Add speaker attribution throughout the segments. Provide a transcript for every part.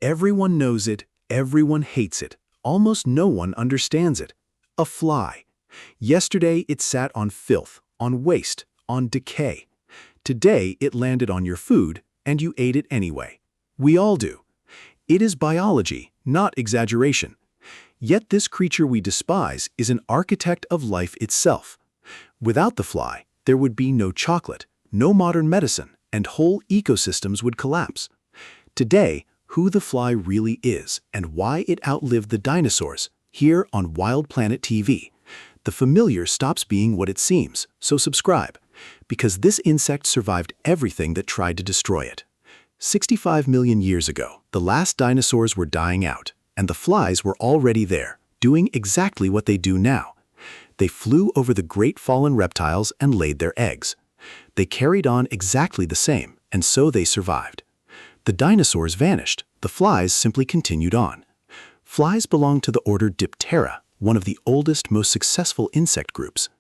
Speaker 1: Everyone knows it, everyone hates it, almost no one understands it. A fly. Yesterday it sat on filth, on waste, on decay. Today it landed on your food, and you ate it anyway. We all do. It is biology, not exaggeration. Yet this creature we despise is an architect of life itself. Without the fly, there would be no chocolate, no modern medicine, and whole ecosystems would collapse. Today, who the fly really is and why it outlived the dinosaurs, here on Wild Planet TV. The familiar stops being what it seems, so subscribe, because this insect survived everything that tried to destroy it. 65 million years ago, the last dinosaurs were dying out, and the flies were already there, doing exactly what they do now. They flew over the great fallen reptiles and laid their eggs. They carried on exactly the same, and so they survived. The dinosaurs vanished, the flies simply continued on. Flies belong to the order Diptera, one of the oldest, most successful insect groups.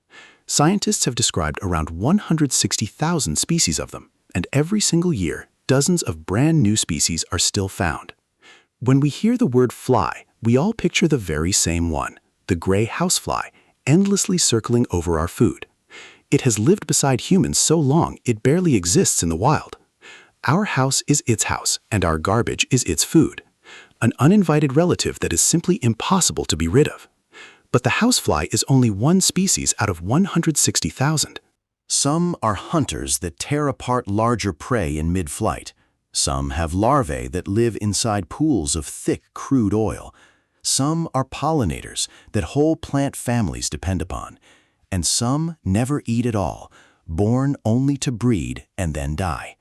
Speaker 1: Scientists have described around 160,000 species of them, and every single year, dozens of brand new species are still found. When we hear the word fly, we all picture the very same one, the gray housefly, endlessly circling over our food. It has lived beside humans so long it barely exists in the wild. Our house is its house, and our garbage is its food. An uninvited relative that is simply impossible to be rid of. But the housefly is only one species out of 160,000.
Speaker 2: Some are hunters that tear apart larger prey in mid-flight. Some have larvae that live inside pools of thick crude oil. Some are pollinators that whole plant families depend upon. And some never eat at all, born only to breed and then die.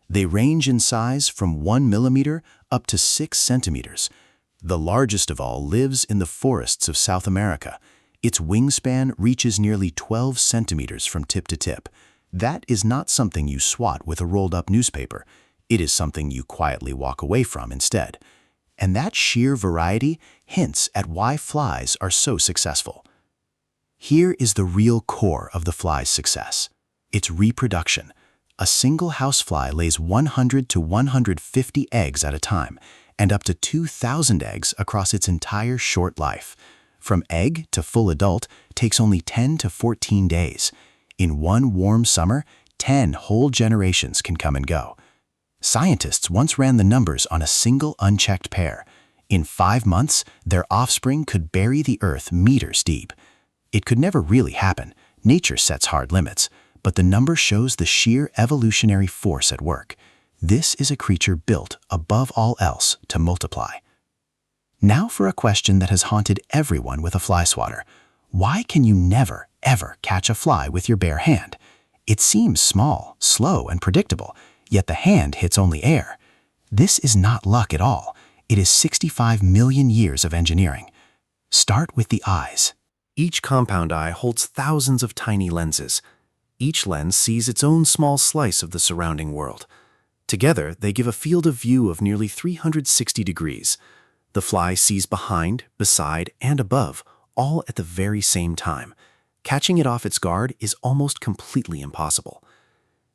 Speaker 2: They range in size from 1 millimeter up to 6 centimeters. The largest of all lives in the forests of South America. Its wingspan reaches nearly 12 centimeters from tip to tip. That is not something you swat with a rolled-up newspaper. It is something you quietly walk away from instead. And that sheer variety hints at why flies are so successful. Here is the real core of the fly's success. Its reproduction. A single housefly lays 100 to 150 eggs at a time, and up to 2,000 eggs across its entire short life. From egg to full adult takes only 10 to 14 days. In one warm summer, 10 whole generations can come and go. Scientists once ran the numbers on a single unchecked pair. In 5 months, their offspring could bury the earth meters deep. It could never really happen. Nature sets hard limits. But the number shows the sheer evolutionary force at work. This is a creature built, above all else, to multiply. Now for a question that has haunted everyone with a fly swatter. Why can you never, ever catch a fly with your bare hand? It seems small, slow, and predictable, yet the hand hits only air. This is not luck at all. It is 65 million years of engineering. Start with the eyes.
Speaker 1: Each compound eye holds thousands of tiny lenses. Each lens sees its own small slice of the surrounding world. Together, they give a field of view of nearly 360 degrees. The fly sees behind, beside, and above, all at the very same time. Catching it off its guard is almost completely impossible.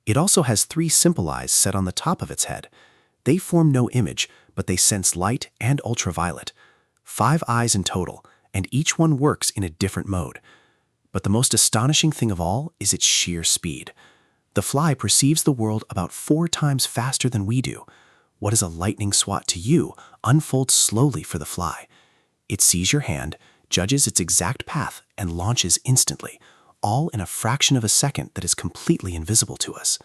Speaker 1: It also has 3 simple eyes set on the top of its head. They form no image, but they sense light and ultraviolet. 5 eyes in total, and each one works in a different mode. But the most astonishing thing of all is its sheer speed. The fly perceives the world about 4 times faster than we do. What is a lightning swat to you unfolds slowly for the fly. It sees your hand, judges its exact path, and launches instantly, all in a fraction of a second that is completely invisible to us.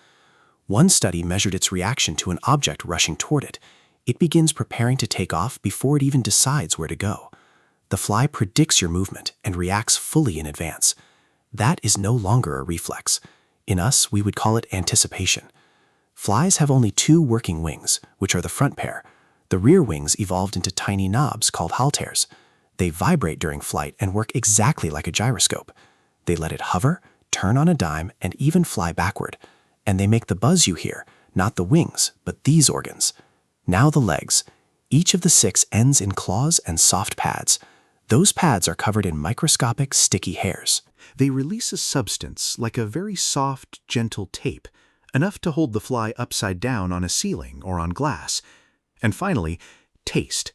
Speaker 1: One study measured its reaction to an object rushing toward it. It begins preparing to take off before it even decides where to go. The fly predicts your movement and reacts fully in advance. That is no longer a reflex. In us, we would call it anticipation. Flies have only 2 working wings, which are the front pair. The rear wings evolved into tiny knobs called halteres. They vibrate during flight and work exactly like a gyroscope. They let it hover, turn on a dime, and even fly backward. And they make the buzz you hear, not the wings, but these organs. Now the legs. Each of the 6 ends in claws and soft pads. Those pads are covered in microscopic, sticky hairs. They release a substance like a very soft, gentle tape, enough to hold the fly upside down on a ceiling or on glass. And finally, Taste.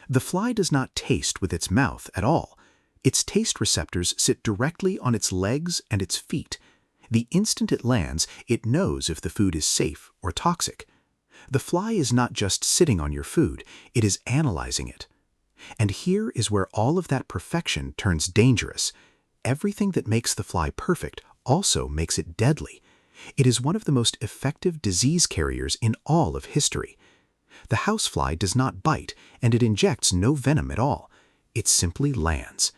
Speaker 1: The fly does not taste with its mouth at all. Its taste receptors sit directly on its legs and its feet. The instant it lands, it knows if the food is safe or toxic. The fly is not just sitting on your food, it is analyzing it. And here is where all of that perfection turns dangerous. Everything that makes the fly perfect also makes it deadly. It is one of the most effective disease carriers in all of history. The housefly does not bite, and it injects no venom at all. It simply lands.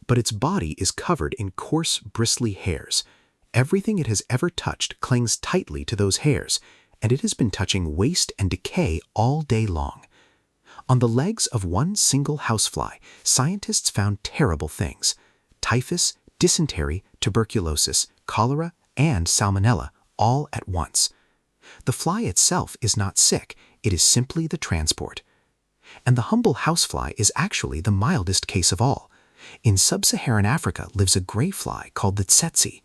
Speaker 1: But its body is covered in coarse, bristly hairs. Everything it has ever touched clings tightly to those hairs, and it has been touching waste and decay all day long. On the legs of one single housefly, scientists found terrible things: typhus, dysentery, tuberculosis, cholera, and salmonella, all at once. The fly itself is not sick, it is simply the transport. And the humble housefly is actually the mildest case of all. In sub-Saharan Africa lives a gray fly called the tsetse.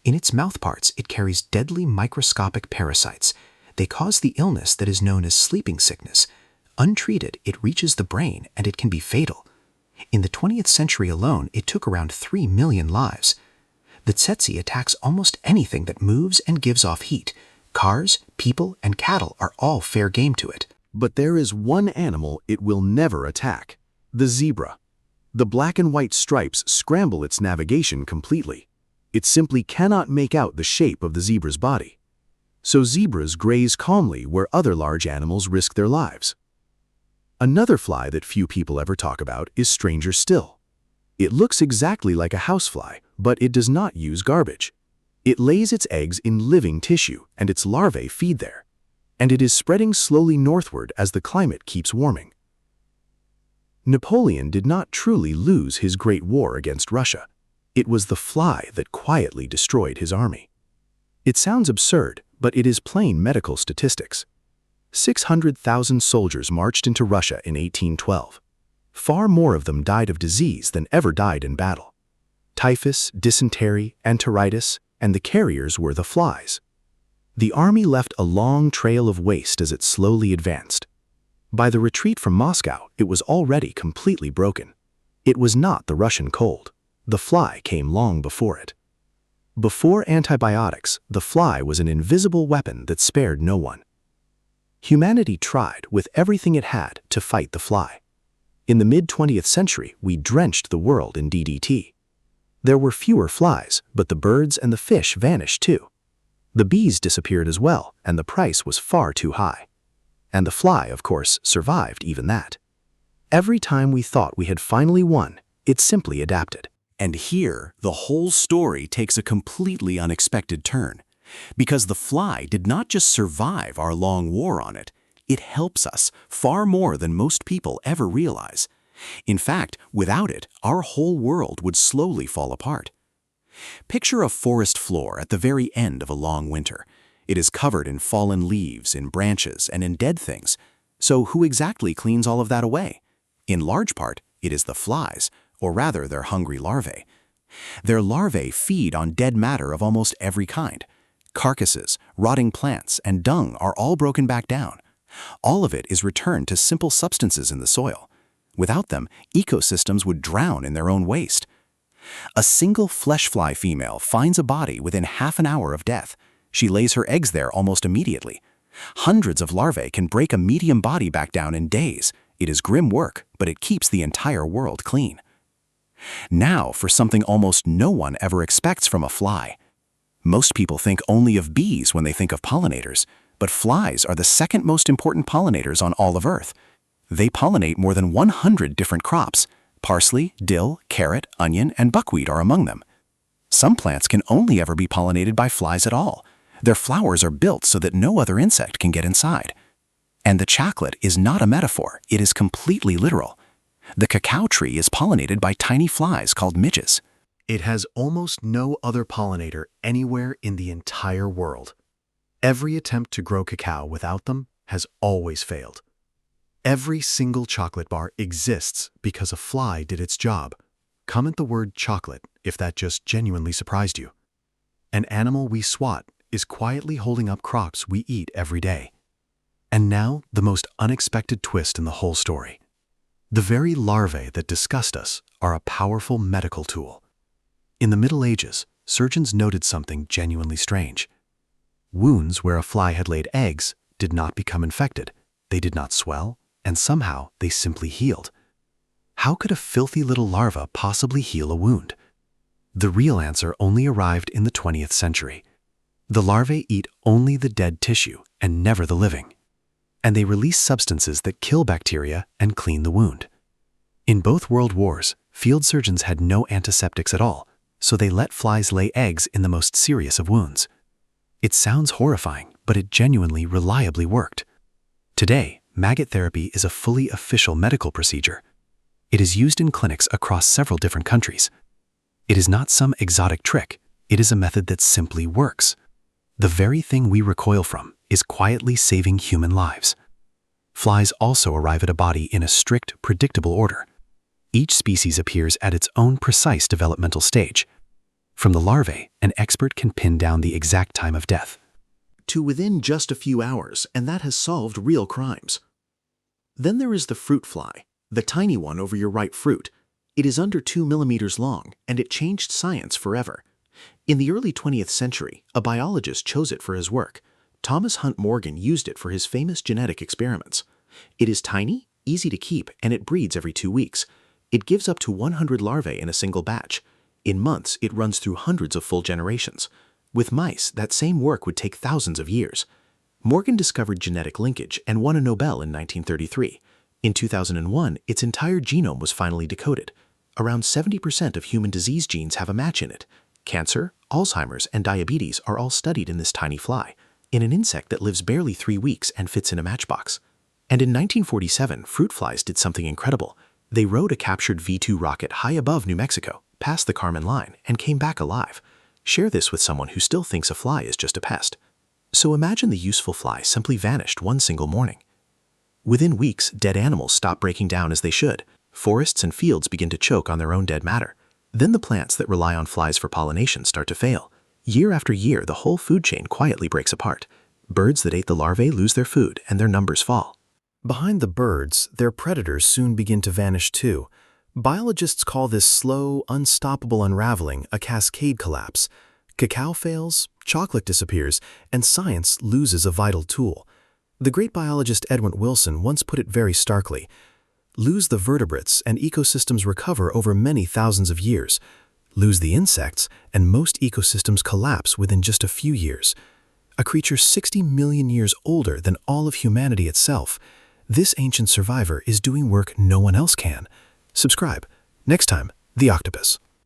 Speaker 1: In its mouthparts, it carries deadly microscopic parasites. They cause the illness that is known as sleeping sickness. Untreated, it reaches the brain and it can be fatal. In the 20th century alone, it took around 3 million lives. The tsetse attacks almost anything that moves and gives off heat. Cars, people, and cattle are all fair game to it.
Speaker 2: But there is one animal it will never attack: the zebra. The black and white stripes scramble its navigation completely. It simply cannot make out the shape of the zebra's body. So zebras graze calmly where other large animals risk their lives. Another fly that few people ever talk about is stranger still. It looks exactly like a housefly, but it does not use garbage. It lays its eggs in living tissue, and its larvae feed there. And it is spreading slowly northward as the climate keeps warming. Napoleon did not truly lose his great war against Russia. It was the fly that quietly destroyed his army. It sounds absurd, but it is plain medical statistics. 600,000 soldiers marched into Russia in 1812. Far more of them died of disease than ever died in battle. Typhus, dysentery, enteritis, and the carriers were the flies. The army left a long trail of waste as it slowly advanced. By the retreat from Moscow, it was already completely broken. It was not the Russian cold. The fly came long before it. Before antibiotics, the fly was an invisible weapon that spared no one. Humanity tried, with everything it had, to fight the fly. In the mid-20th century, we drenched the world in DDT. There were fewer flies, but the birds and the fish vanished too. The bees disappeared as well, and the price was far too high. And the fly, of course, survived even that. Every time we thought we had finally won, it simply adapted. And here, the whole story takes a completely unexpected turn. Because the fly did not just survive our long war on it, it helps us far more than most people ever realize. In fact, without it, our whole world would slowly fall apart. Picture a forest floor at the very end of a long winter. It is covered in fallen leaves, in branches, and in dead things. So who exactly cleans all of that away? In large part, it is the flies, or rather their hungry larvae. Their larvae feed on dead matter of almost every kind. Carcasses, rotting plants, and dung are all broken back down. All of it is returned to simple substances in the soil. Without them, ecosystems would drown in their own waste. A single flesh fly female finds a body within half an hour of death. She lays her eggs there almost immediately. Hundreds of larvae can break a medium body back down in days. It is grim work, but it keeps the entire world clean. Now for something almost no one ever expects from a fly. Most people think only of bees when they think of pollinators, but flies are the second most important pollinators on all of Earth. They pollinate more than 100 different crops. Parsley, dill, carrot, onion, and buckwheat are among them. Some plants can only ever be pollinated by flies at all. Their flowers are built so that no other insect can get inside. And the chocolate is not a metaphor, it is completely literal. The cacao tree is pollinated by tiny flies called midges.
Speaker 1: It has almost no other pollinator anywhere in the entire world. Every attempt to grow cacao without them has always failed. Every single chocolate bar exists because a fly did its job. Comment the word chocolate if that just genuinely surprised you. An animal we swat is quietly holding up crops we eat every day. And now, the most unexpected twist in the whole story. The very larvae that disgust us are a powerful medical tool. In the Middle Ages, surgeons noted something genuinely strange. Wounds where a fly had laid eggs did not become infected, they did not swell, and somehow they simply healed. How could a filthy little larva possibly heal a wound? The real answer only arrived in the 20th century. The larvae eat only the dead tissue and never the living. And they release substances that kill bacteria and clean the wound. In both world wars, field surgeons had no antiseptics at all, so they let flies lay eggs in the most serious of wounds. It sounds horrifying, but it genuinely, reliably worked. Today, maggot therapy is a fully official medical procedure. It is used in clinics across several different countries. It is not some exotic trick, it is a method that simply works. The very thing we recoil from is quietly saving human lives. Flies also arrive at a body in a strict, predictable order. Each species appears at its own precise developmental stage. From the larvae, an expert can pin down the exact time of death,
Speaker 2: to within just a few hours, and that has solved real crimes. Then there is the fruit fly, the tiny one over your ripe fruit. It is under 2 millimeters long, and it changed science forever. In the early 20th century, a biologist chose it for his work. Thomas Hunt Morgan used it for his famous genetic experiments. It is tiny, easy to keep, and it breeds every 2 weeks. It gives up to 100 larvae in a single batch. In months, it runs through hundreds of full generations. With mice, that same work would take thousands of years. Morgan discovered genetic linkage and won a Nobel in 1933. In 2001, its entire genome was finally decoded. Around 70% of human disease genes have a match in it. Cancer, Alzheimer's, and diabetes are all studied in this tiny fly, in an insect that lives barely 3 weeks and fits in a matchbox. And in 1947, fruit flies did something incredible. They rode a captured V-2 rocket high above New Mexico, passed the Kármán line, and came back alive. Share this with someone who still thinks a fly is just a pest. So imagine the useful fly simply vanished one single morning. Within weeks, dead animals stop breaking down as they should. Forests and fields begin to choke on their own dead matter. Then the plants that rely on flies for pollination start to fail. Year after year, the whole food chain quietly breaks apart. Birds that ate the larvae lose their food, and their numbers fall. Behind the birds, their predators soon begin to vanish too. Biologists call this slow, unstoppable unraveling a cascade collapse. Cacao fails, chocolate disappears, and science loses a vital tool. The great biologist Edwin Wilson once put it very starkly: lose the vertebrates and ecosystems recover over many thousands of years. Lose the insects and most ecosystems collapse within just a few years. A creature 60 million years older than all of humanity itself, this ancient survivor is doing work no one else can. Subscribe. Next time, the octopus.